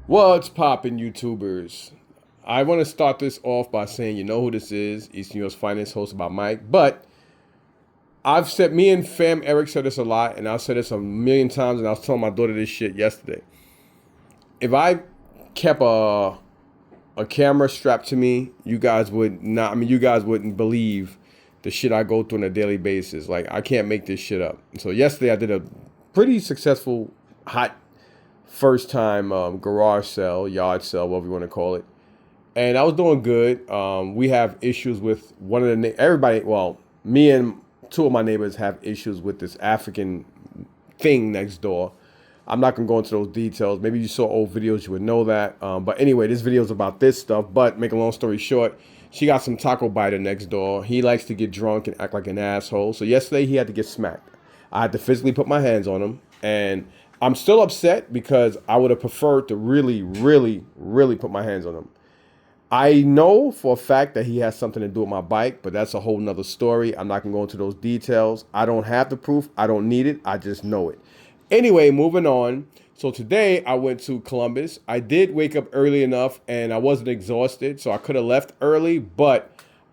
What's poppin', YouTubers? I want to start this off by saying you know who this is, East New York's finest, hosted by Mike. But I've said, me and fam Eric said this a lot, and I've said this a million times, and I was telling my daughter this shit yesterday. If I kept a camera strapped to me, you guys would not. I mean, you guys wouldn't believe the shit I go through on a daily basis. Like, I can't make this shit up. So yesterday I did a pretty successful hot first time garage sale, yard sale, whatever you want to call it. And I was doing good. We have issues with one of the everybody. Well, me and two of my neighbors have issues with this African thing next door. I'm not gonna go into those details. Maybe you saw old videos, you would know that. But anyway, this video is about this stuff. But make a long story short, she got some taco biter next door. He likes to get drunk and act like an asshole. So yesterday he had to get smacked. I had to physically put my hands on him, and I'm still upset because I would have preferred to really, really, really put my hands on him. I know for a fact that he has something to do with my bike, but that's a whole nother story. I'm not gonna go into those details. I don't have the proof. I don't need it. I just know it. Anyway, moving on. So today I went to Columbus. I did wake up early enough and I wasn't exhausted, so I could have left early, but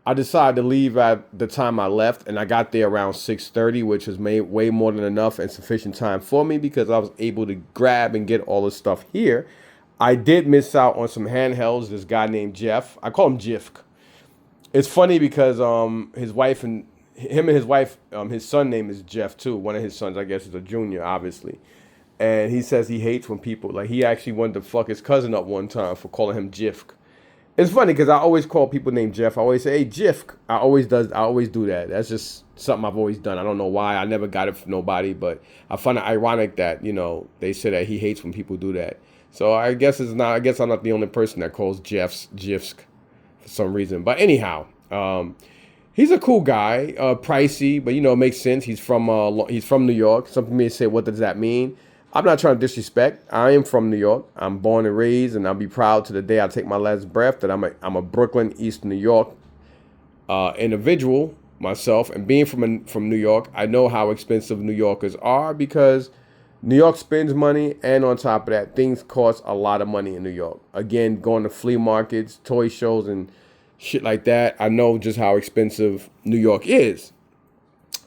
I decided to leave at the time I left, and I got there around 6:30, which was made way more than enough and sufficient time for me because I was able to grab and get all the stuff here. I did miss out on some handhelds. This guy named Jeff, I call him Jifk. It's funny because his wife and his wife, his son name is Jeff too. One of his sons, I guess, is a junior, obviously. And he says he hates when people, like, he actually wanted to fuck his cousin up one time for calling him Jifk. It's funny because I always call people named Jeff. I always say, "Hey, Jifk." I always do that. That's just something I've always done. I don't know why. I never got it from nobody, but I find it ironic that they say that he hates when people do that. So I guess it's not. I guess I'm not the only person that calls Jeff's Jifsk for some reason. But anyhow, he's a cool guy. Pricey, but it makes sense. He's from New York. Some people may say, "What does that mean?" I'm not trying to disrespect. I am from New York. I'm born and raised, and I'll be proud to the day I take my last breath that I'm a Brooklyn, East New York individual myself. And being from New York, I know how expensive New Yorkers are because New York spends money, and on top of that, things cost a lot of money in New York. Again, going to flea markets, toy shows, and shit like that, I know just how expensive New York is.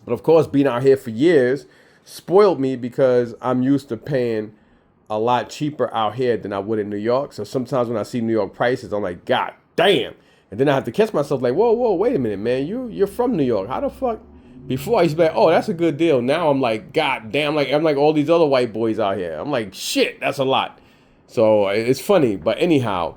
But of course, being out here for years spoiled me because I'm used to paying a lot cheaper out here than I would in New York. So sometimes when I see New York prices, I'm like, God damn. And then I have to catch myself like, whoa, wait a minute, man. You're from New York. How the fuck? Before I used to be like, oh, that's a good deal. Now I'm like, God damn, like I'm like all these other white boys out here. I'm like, shit, that's a lot. So it's funny. But anyhow,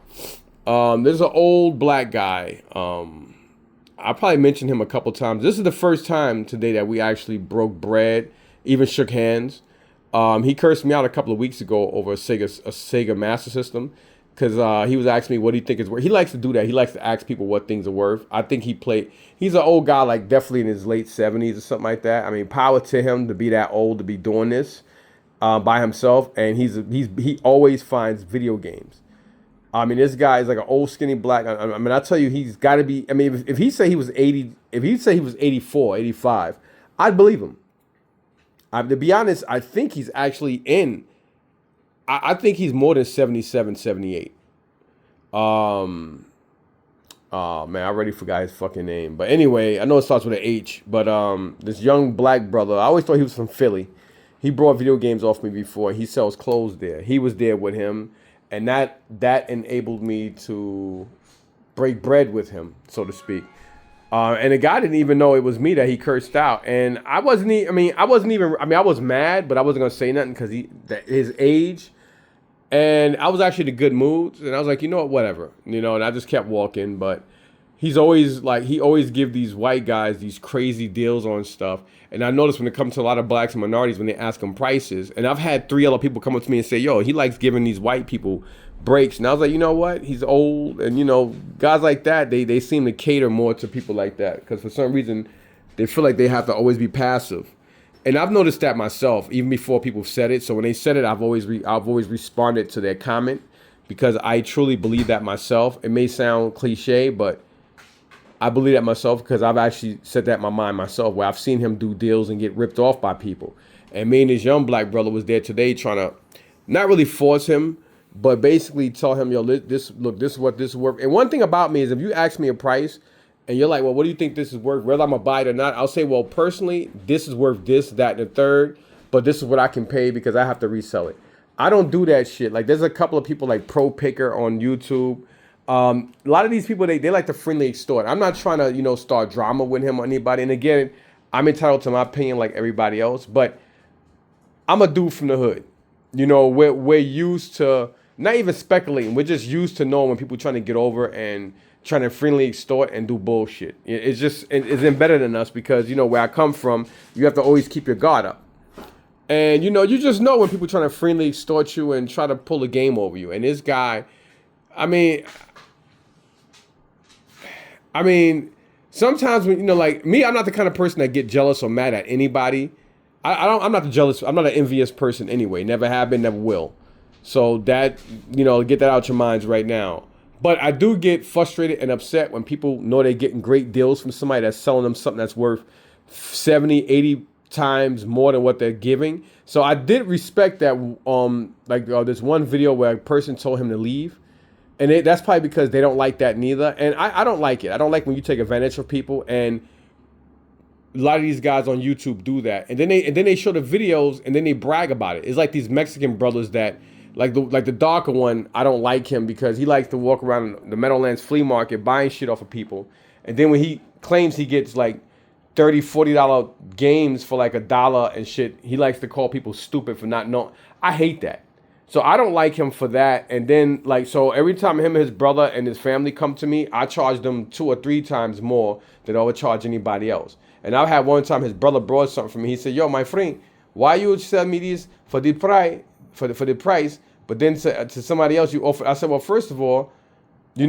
there's an old black guy. I probably mentioned him a couple times. This is the first time today that we actually broke bread, even shook hands. He cursed me out a couple of weeks ago over a Sega Master System because he was asking me what do you think is worth. He likes to do that. He likes to ask people what things are worth. I think he's an old guy, like definitely in his late 70s or something like that. I mean, power to him to be that old to be doing this by himself. And he always finds video games. I mean, this guy is like an old skinny black. I mean, I tell you, he's got to be. I mean, if he say he was 80, if he say he was 84, 85, I'd believe him. To be honest, I think he's actually in. I think he's more than 77, 78. Oh man, I already forgot his fucking name. But anyway, I know it starts with an H. But this young black brother, I always thought he was from Philly. He brought video games off me before. He sells clothes there. He was there with him, and that enabled me to break bread with him, so to speak. And the guy didn't even know it was me that he cursed out. And I was mad, but I wasn't going to say nothing because his age. And I was actually in a good mood. And I was like, you know what, whatever. And I just kept walking. But he always give these white guys these crazy deals on stuff. And I noticed when it comes to a lot of blacks and minorities, when they ask them prices. And I've had 3 other people come up to me and say, yo, he likes giving these white people breaks. And I was like, you know what? He's old. And, guys like that, they seem to cater more to people like that. Because for some reason, they feel like they have to always be passive. And I've noticed that myself, even before people said it. So when they said it, I've always responded to their comment because I truly believe that myself. It may sound cliche, but I believe that myself because I've actually said that in my mind myself, where I've seen him do deals and get ripped off by people. And me and this young black brother was there today trying to not really force him but basically tell him, yo, this look, this is what this is worth. And one thing about me is if you ask me a price and you're like, well, what do you think this is worth, whether I'm gonna buy it or not, I'll say, well, personally, this is worth this, that, and the third, but this is what I can pay because I have to resell it. I don't do that shit. Like, there's a couple of people like Pro Picker on YouTube. A lot of these people, they like to friendly extort. I'm not trying to, start drama with him or anybody. And again, I'm entitled to my opinion like everybody else, but I'm a dude from the hood. We're used to not even speculating. We're just used to knowing when people trying to get over and trying to friendly extort and do bullshit. It's embedded in us because, where I come from, you have to always keep your guard up. And, you just know when people trying to friendly extort you and try to pull a game over you. And this guy, I mean, sometimes when, like me, I'm not the kind of person that get jealous or mad at anybody. I'm not jealous. I'm not an envious person anyway. Never have been, never will. So that, get that out your minds right now. But I do get frustrated and upset when people know they're getting great deals from somebody that's selling them something that's worth 70, 80 times more than what they're giving. So I did respect that. There's one video where a person told him to leave. And that's probably because they don't like that neither. And I don't like it. I don't like when you take advantage of people. And a lot of these guys on YouTube do that. And then they show the videos and then they brag about it. It's like these Mexican brothers that, like the darker one, I don't like him because he likes to walk around the Meadowlands flea market buying shit off of people. And then when he claims he gets like $30, $40 games for like $1 and shit, he likes to call people stupid for not knowing. I hate that. So I don't like him for that. And then so every time him and his brother and his family come to me, I charge them 2 or 3 times more than I would charge anybody else. And I had one time his brother brought something for me. He said, yo, my friend, why you sell me these for the price, for the price, but then to somebody else you offer? I said, well, first of all, I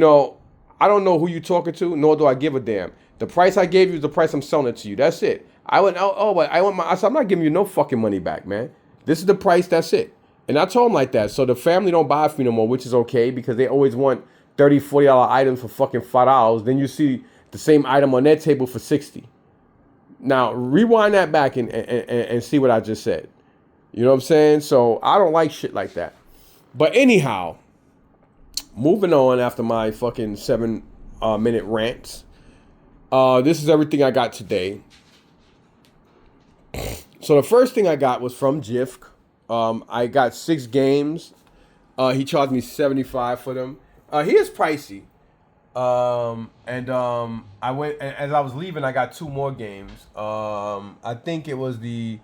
don't know who you talking to, nor do I give a damn. The price I gave you is the price I'm selling it to you. That's it. But I said, I'm not giving you no fucking money back, man. This is the price, that's it. And I told him like that. So the family don't buy from me no more, which is okay because they always want $30, $40 items for fucking $5. Then you see the same item on their table for $60. Now, rewind that back and see what I just said. You know what I'm saying? So I don't like shit like that. But anyhow, moving on after my fucking 7-minute rants. This is everything I got today. So the first thing I got was from Jifk. I got 6 games. He charged me $75 for them. He is pricey. I went, as I was leaving, I got 2 more games. I think it was the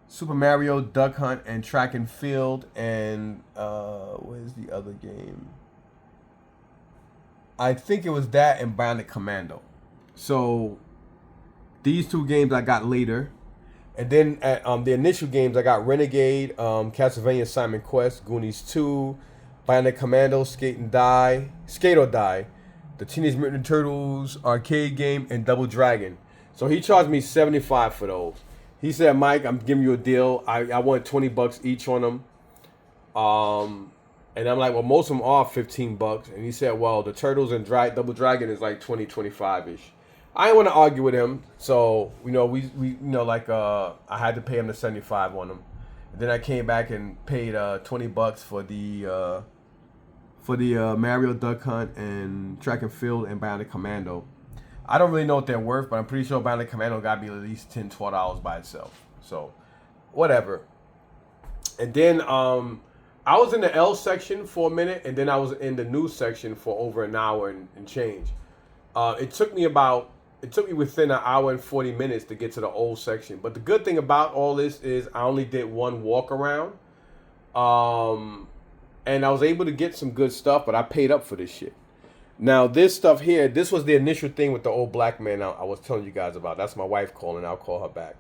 Super Mario Duck Hunt and Track and Field. And where's the other game? I think it was that and Bionic Commando. So these 2 games I got later. And then at the initial games, I got Renegade, Castlevania Simon Quest, Goonies 2, Bionic Commando, Skate or Die, the Teenage Mutant Ninja Turtles arcade game, and Double Dragon. So he charged me $75 for those. He said, Mike, I'm giving you a deal. I want $20 each on them. And I'm like, well, most of them are $15. And he said, well, the Turtles and Double Dragon is like 20, 25-ish. I didn't want to argue with him, so I had to pay him the $75 on them. And then I came back and paid $20 for the Mario Duck Hunt and Track and Field and Bionic Commando. I don't really know what they're worth, but I'm pretty sure Bionic Commando got to be at least $10, $12 by itself. So, whatever. And then I was in the L section for a minute, and then I was in the news section for over an hour and change. It took me within an hour and 40 minutes to get to the old section. But the good thing about all this is I only did one walk around. And I was able to get some good stuff, but I paid up for this shit. Now, this stuff here, this was the initial thing with the old black man I was telling you guys about. That's my wife calling. I'll call her back.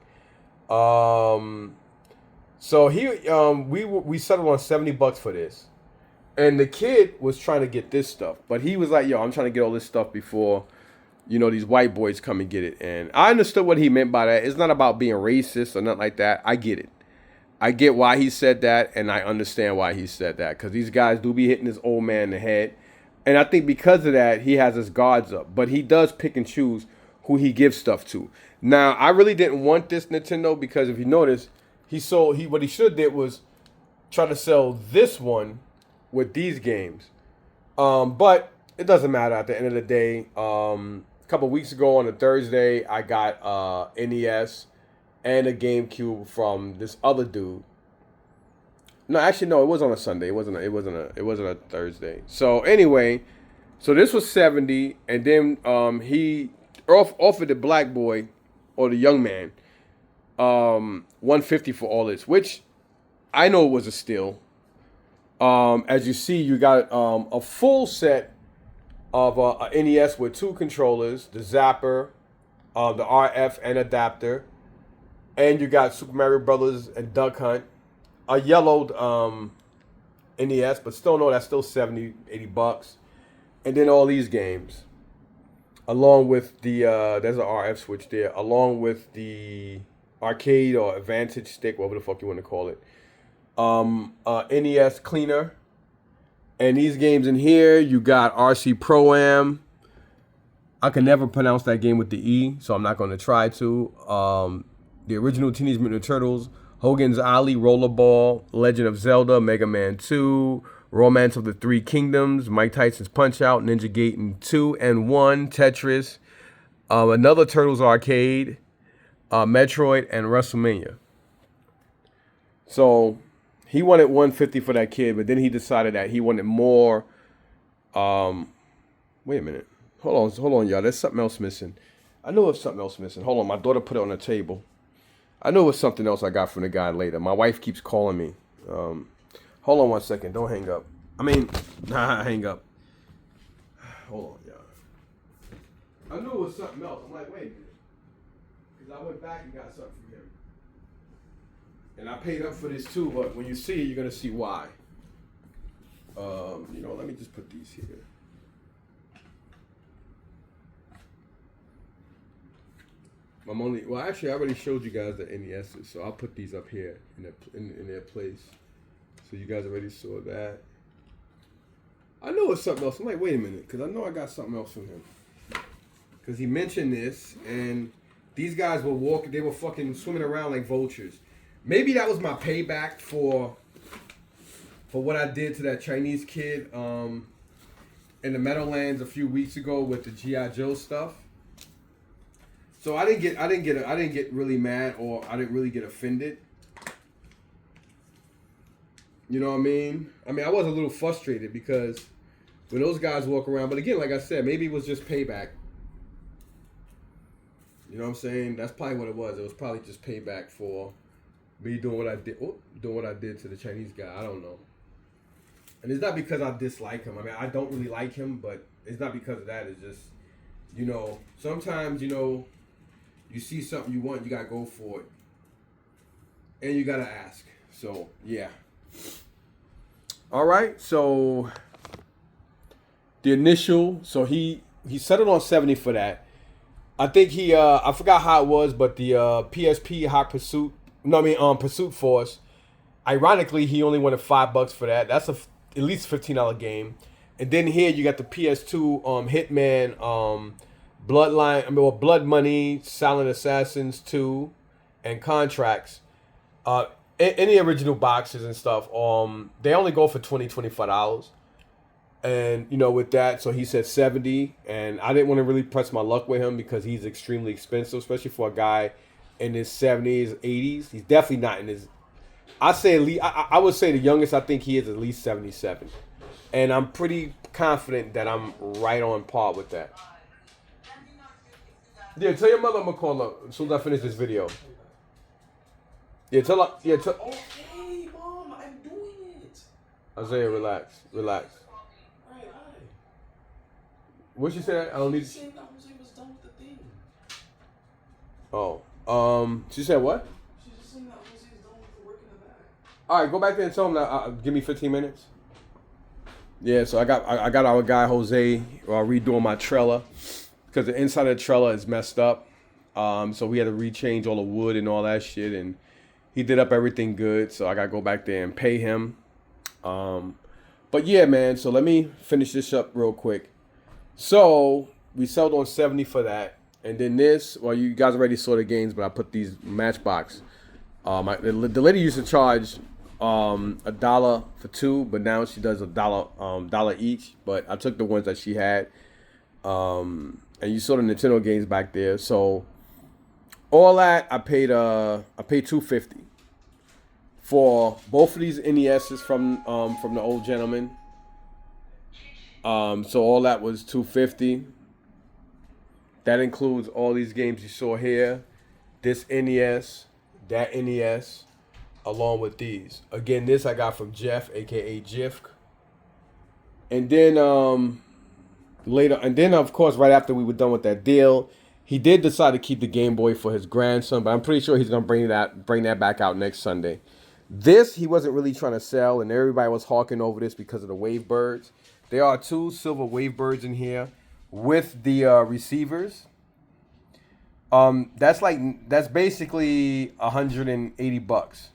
So we settled on $70 for this. And the kid was trying to get this stuff. But he was like, yo, I'm trying to get all this stuff before these white boys come and get it. And I understood what he meant by that. It's not about being racist or nothing like that. I get it. I get why he said that, and I understand why he said that. Because these guys do be hitting this old man in the head. And I think because of that, he has his guards up. But he does pick and choose who he gives stuff to. Now, I really didn't want this Nintendo because if you notice, what he should have did was try to sell this one with these games. But it doesn't matter at the end of the day. A couple weeks ago on a Thursday, I got NES and a GameCube from this other dude. No, actually, no, it was on a Sunday. It wasn't a Thursday. So anyway, so this was 70, and then he offered the black boy or the young man 150 for all this, which I know it was a steal. As you see, you got a full set of a NES with 2 controllers, the Zapper, the RF and adapter, and you got Super Mario Brothers and Duck Hunt, a yellowed NES, but still no, that's still 70, 80 bucks. And then all these games, along with the, there's an RF switch there, along with the arcade or advantage stick, whatever the fuck you want to call it. NES cleaner. And these games in here, you got RC Pro-Am. I can never pronounce that game with the E, so I'm not going to try to. The original Teenage Mutant Ninja Turtles, Hogan's Alley, Rollerball, Legend of Zelda, Mega Man 2, Romance of the Three Kingdoms, Mike Tyson's Punch-Out, Ninja Gaiden 2 and 1, Tetris, another Turtles arcade, Metroid, and WrestleMania. So he wanted 150 for that kid, but then he decided that he wanted more. Wait a minute. Hold on, y'all. There's something else missing. I know there's something else missing. Hold on. My daughter put it on the table. I know it's something else I got from the guy later. My wife keeps calling me. Hold on 1 second. Don't hang up. Hang up. Hold on, y'all. I knew it was something else. I'm like, wait a minute. Because I went back and got something from him. And I paid up for this too, but when you see it, you're going to see why. Let me just put these here. Actually, I already showed you guys the NESs, so I'll put these up here in their place. So you guys already saw that. I know it's something else. I'm like, wait a minute, because I know I got something else from him. Because he mentioned this, and these guys were walking, they were fucking swimming around like vultures. Maybe that was my payback for what I did to that Chinese kid in the Meadowlands a few weeks ago with the G.I. Joe stuff. So I didn't get really mad, or I didn't really get offended. You know what I mean? I mean, I was a little frustrated because when those guys walk around, but again, like I said, maybe it was just payback. You know what I'm saying? That's probably what it was. It was probably just payback for me doing what I did to the Chinese guy. I don't know. And it's not because I dislike him. I mean, I don't really like him, but it's not because of that. It's just, sometimes, you see something you want, you got to go for it. And you got to ask. So, yeah. All right. So, the initial, so he settled on 70 for that. I think I forgot how it was, but the PSP Hot Pursuit, Pursuit Force, ironically, he only wanted $5 for that. That's at least $15 game. And then here you got the PS2 Hitman, Blood Money, Silent Assassins 2, and Contracts. Any original boxes and stuff, they only go for $20, $25. And, with that, so he said 70, and I didn't want to really press my luck with him because he's extremely expensive, especially for a guy in his 70s, 80s. He's definitely not in his, I would say the youngest I think he is at least 77. And I'm pretty confident that I'm right on par with that. Yeah, tell your mother I'm going to call her as soon as I finish this video. Yeah, tell her. Yeah, Okay, Mom, I'm doing it. Isaiah, relax. Alright. What she said? I don't need. She said that Jose was done with the thing. Oh. She said what? She's just saying that Jose is done with the work in the back. All right, go back there and tell him that. Give me 15 minutes. Yeah, so I got our guy Jose redoing my trailer because the inside of the trailer is messed up. So we had to rechange all the wood and all that shit, and he did up everything good. So I got to go back there and pay him. But yeah, man. So let me finish this up real quick. So we sold on 70 for that, and then this. Well, you guys already saw the games, but I put these Matchbox. The lady used to charge a dollar for two, but now she does a dollar each. But I took the ones that she had. And you saw the Nintendo games back there. So all that I paid $250 for both of these NESs from the old gentleman. So all that was $250. That includes all these games you saw here, this NES, that NES, along with these. Again, this I got from Jeff, aka Jifk. And then later, and then of course, right after we were done with that deal, he did decide to keep the Game Boy for his grandson, but I'm pretty sure he's gonna bring that back out next Sunday. This he wasn't really trying to sell, and everybody was hawking over this because of the Wavebirds. There are two silver Wavebirds in here with the receivers. That's basically $180.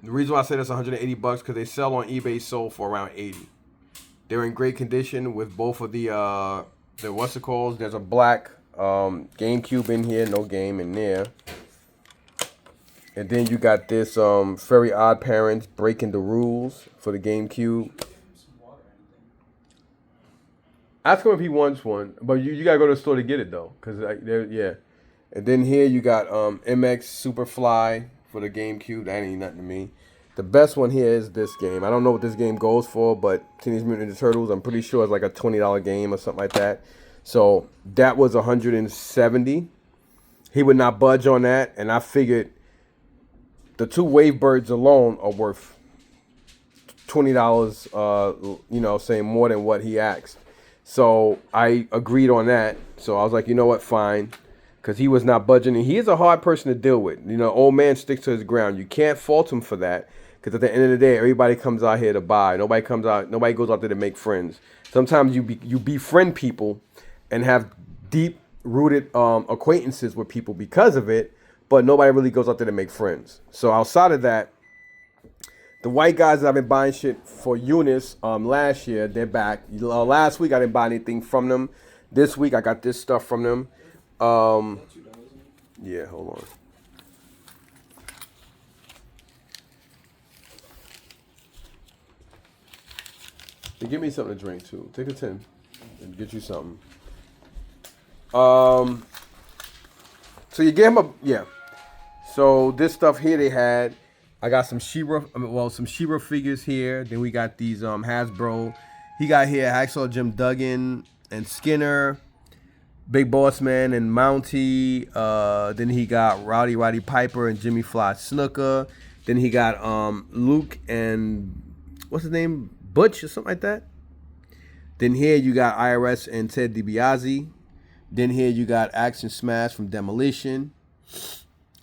The reason why I say that's $180 because they sell on eBay sold for around 80. They're in great condition with both of the what's it called? There's a black GameCube in here, no game in there. And then you got this Very Odd Parents Breaking the Rules for the GameCube. Ask him if he wants one, but you gotta go to the store to get it though, cause yeah. And then here you got MX Superfly for the GameCube. That ain't nothing to me. The best one here is this game. I don't know what this game goes for, but Teenage Mutant Ninja Turtles, I'm pretty sure it's like a $20 game or something like that. So that was $170. He would not budge on that, and I figured the two Wavebirds alone are worth $20. Saying more than what he asked. So I agreed on that. So I was like, you know what, fine. Because he was not budging. And he is a hard person to deal with. Old man sticks to his ground. You can't fault him for that. Because at the end of the day, everybody comes out here to buy. Nobody goes out there to make friends. Sometimes you befriend people and have deep-rooted acquaintances with people because of it. But nobody really goes out there to make friends. So outside of that, the white guys that I've been buying shit for Eunice last year, they're back. Last week I didn't buy anything from them. This week I got this stuff from them. Yeah, hold on. They give me something to drink too. Take a 10 and get you something. So you gave him So this stuff here they had. I got some She-Ra figures here. Then we got these Hasbro. He got here Hacksaw Jim Duggan and Skinner, Big Boss Man and Mountie. Then he got Roddy Piper and Jimmy Fly Snooker. Then he got Luke and what's his name? Butch or something like that. Then here you got IRS and Ted DiBiase. Then here you got Action Smash from Demolition.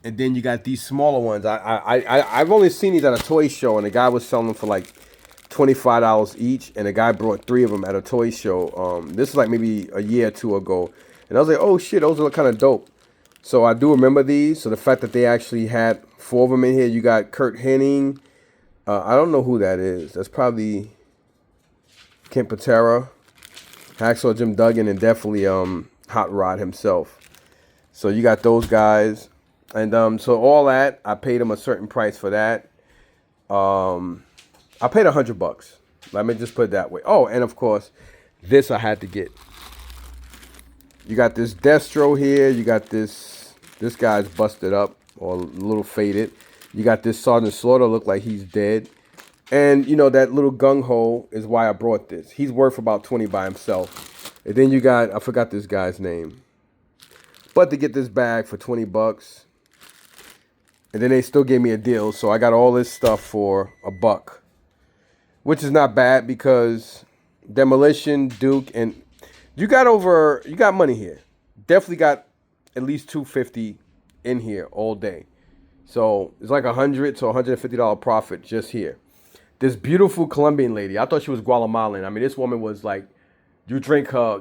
And then you got these smaller ones. I've only seen these at a toy show, and the guy was selling them for like $25 each, and the guy brought 3 of them at a toy show. This is like maybe a year or two ago, and I was like, oh shit, those look kind of dope. So I do remember these. So the fact that they actually had 4 of them in here, you got Kurt Hennig. I don't know who that is. That's probably Kent Patera, Hacksaw Jim Duggan, and definitely Hot Rod himself. So you got those guys. And so all that, I paid him a certain price for that. I paid $100. Let me just put it that way. Oh, and of course, this I had to get. You got this Destro here. You got this guy's busted up or a little faded. You got this Sergeant Slaughter, look like he's dead. And that little gung ho is why I brought this. He's worth about $20 by himself. And then you got, I forgot this guy's name. But to get this bag for $20. And then they still gave me a deal, so I got all this stuff for $1, which is not bad because Demolition, Duke, and you got money here. Definitely got at least $250 in here all day. So it's like $100 to $150 profit just here. This beautiful Colombian lady, I thought she was Guatemalan. I mean, this woman was like, you drink her.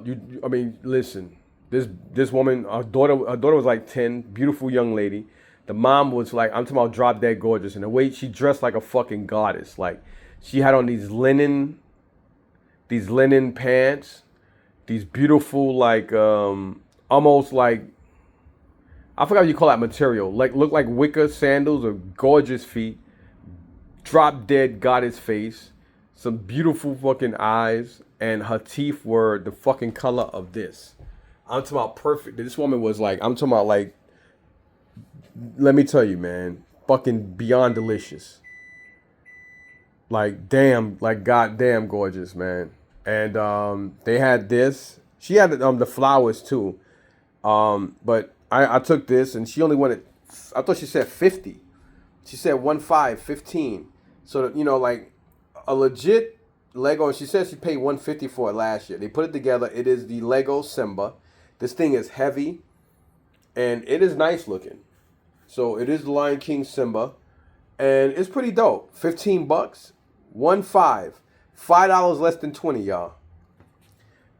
Listen, this woman, her daughter was like 10, beautiful young lady. The mom was like, I'm talking about drop dead gorgeous. And the way she dressed like a fucking goddess. Like, she had on these linen pants. These beautiful, like, almost like I forgot what you call that material. Like look like wicker sandals or gorgeous feet. Drop dead goddess face. Some beautiful fucking eyes. And her teeth were the fucking color of this. I'm talking about perfect. This woman was like, I'm talking about like, let me tell you, man, fucking beyond delicious. Like damn, like goddamn gorgeous, man. And they had this. She had the flowers too. But I took this and she only wanted. I thought she said 50. She said 15. So you know, like a legit Lego. She said she paid 150 for it last year. They put it together. It is the Lego Simba. This thing is heavy, and it is nice looking. So it is the Lion King Simba, and it's pretty dope. $15, 15, $5 less than 20, y'all.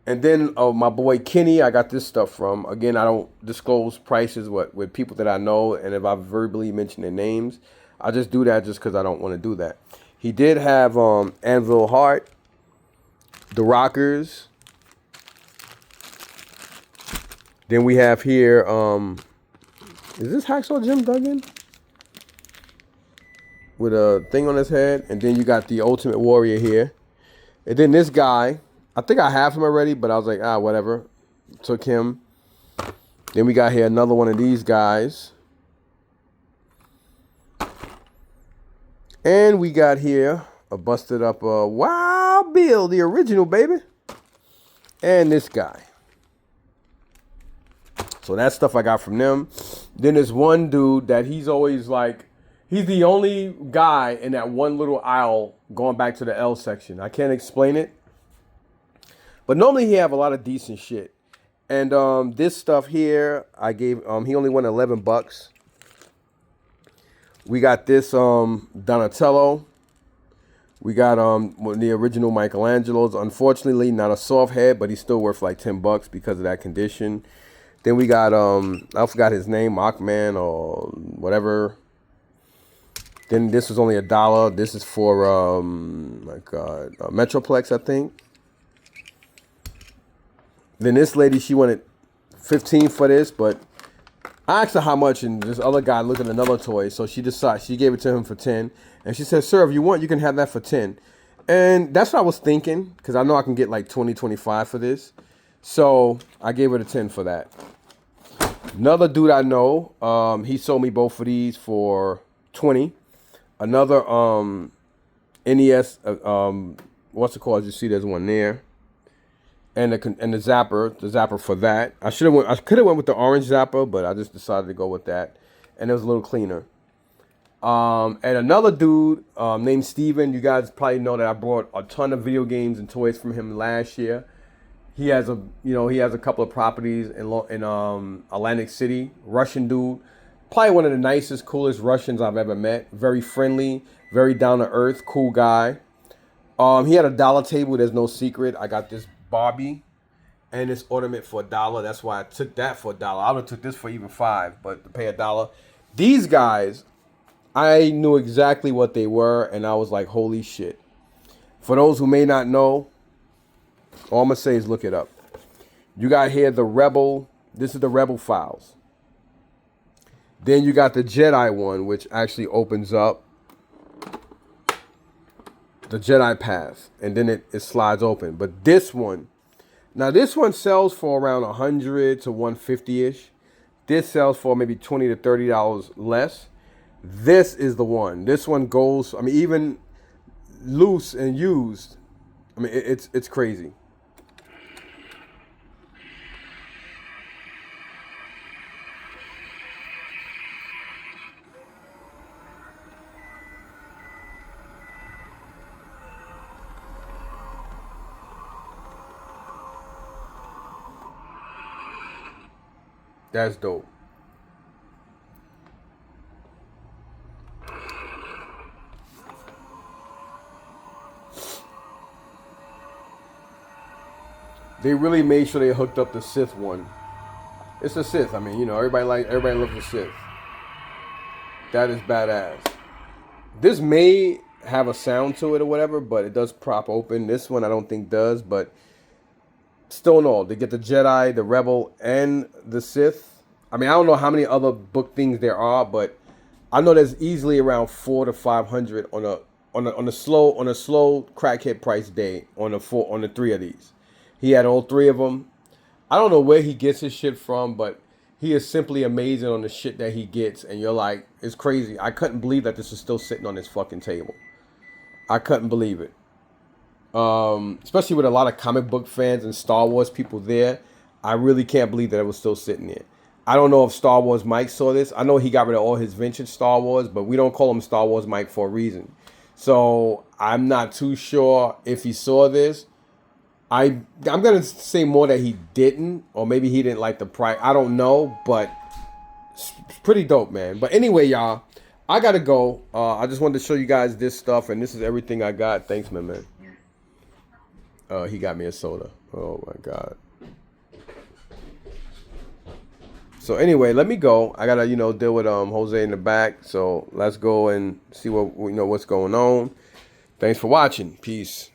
And then my boy Kenny, I got this stuff from. Again, I don't disclose prices with people that I know, and if I verbally mention their names, I just do that just because I don't want to do that. He did have Anvil Heart, The Rockers. Then we have here, is this Hacksaw Jim Duggan? With a thing on his head. And then you got the Ultimate Warrior here. And then this guy, I think I have him already, but I was like, whatever. Took him. Then we got here another one of these guys. And we got here a busted up Wild Bill, the original, baby. And this guy. So that stuff I got from them. Then there's one dude that he's always like, he's the only guy in that one little aisle going back to the L section. I can't explain it. But normally he have a lot of decent shit. And this stuff here, I gave, he only won $11. We got this Donatello. We got the original Michelangelo's. Unfortunately, not a soft head, but he's still worth like $10 because of that condition. Then we got, I forgot his name, Mockman or whatever. Then this was only $1. This is for, my God, Metroplex, I think. Then this lady, she wanted 15 for this, but I asked her how much, and this other guy looked at another toy, so she gave it to him for 10. And she said, sir, if you want, you can have that for 10. And that's what I was thinking, because I know I can get like 20, 25 for this. So I gave her the 10 for that. Another dude I know, he sold me both of these for 20. Another NES, what's it called? You see, there's one there, and the zapper for that. I could have went with the orange zapper, but I just decided to go with that, and it was a little cleaner. And another dude named Steven. You guys probably know that I brought a ton of video games and toys from him last year. He has a couple of properties in Atlantic City. Russian dude. Probably one of the nicest, coolest Russians I've ever met. Very friendly, very down to earth, cool guy. He had a dollar table. There's no secret. I got this Barbie and this ornament for $1. That's why I took that for $1. I would have took this for even $5, but to pay $1. These guys, I knew exactly what they were, and I was like, holy shit. For those who may not know, all I'm gonna say is look it up. You got here the Rebel. This is the Rebel Files. Then you got the Jedi one, which actually opens up the Jedi Path, and then it slides open. But this one sells for around 100 to 150-ish. This sells for maybe $20 to $30 less. This is the one. This one goes, I mean, even loose and used, I mean, it's crazy. That's dope. They really made sure they hooked up the Sith one. It's a Sith. I mean, you know, everybody loves the Sith. That is badass. This may have a sound to it or whatever, but it does prop open. This one I don't think does, but still in all, to get the Jedi, the Rebel, and the Sith, I mean, I don't know how many other book things there are, but I know there's easily around 400 to 500 on a slow crackhead price day on the three of these. He had all three of them. I don't know where he gets his shit from, but he is simply amazing on the shit that he gets, and you're like, it's crazy. I couldn't believe that this is still sitting on this fucking table. I couldn't believe it. Especially with a lot of comic book fans and Star Wars people there, I really can't believe that it was still sitting there. I don't know if Star Wars Mike saw this. I know he got rid of all his vintage Star Wars, but we don't call him Star Wars Mike for a reason. So I'm not too sure if he saw this. I'm gonna say more that he didn't, or maybe he didn't like the price. I don't know, but it's pretty dope, man. But anyway, y'all, I gotta go. I just wanted to show you guys this stuff, and this is everything I got. Thanks, man. He got me a soda. Oh my god. So anyway, let me go. I gotta, deal with Jose in the back. So let's go and see what's going on. Thanks for watching. Peace.